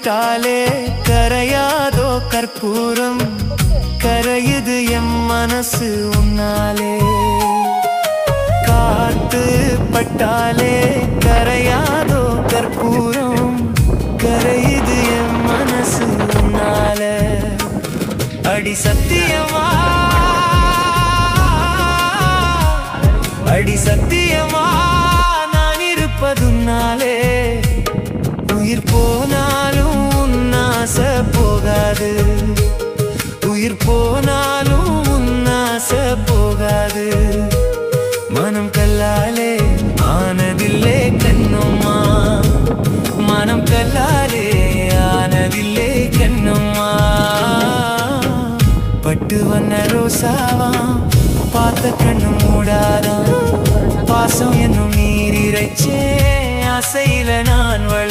பட்டாலே கரையாதோ கற்பூரம், கரையுது எம் மனசு உன்னாலே. காத்து பட்டாலே கரையாதோ கற்பூரம், கரையுது எம் மனசு உன்னால. அடி சத்தியமா, அடி சத்தியமா நான் இருப்பதுன்னாலே. உயிர் போனாலும் உன்னாச போகாது, உயிர் போனாலும் உன்னாச போகாது. மனம் கல்லாலே ஆனதில்லே கண்ணம்மா, மனம் கல்லாலே ஆனதில்லே கண்ணம்மா. பட்டு வண்ண ரோசாவா பார்த்த கண்ணு மூடாதான், பாசம் என்னும் நீர் இறைச்சே ஆசையில நான் வள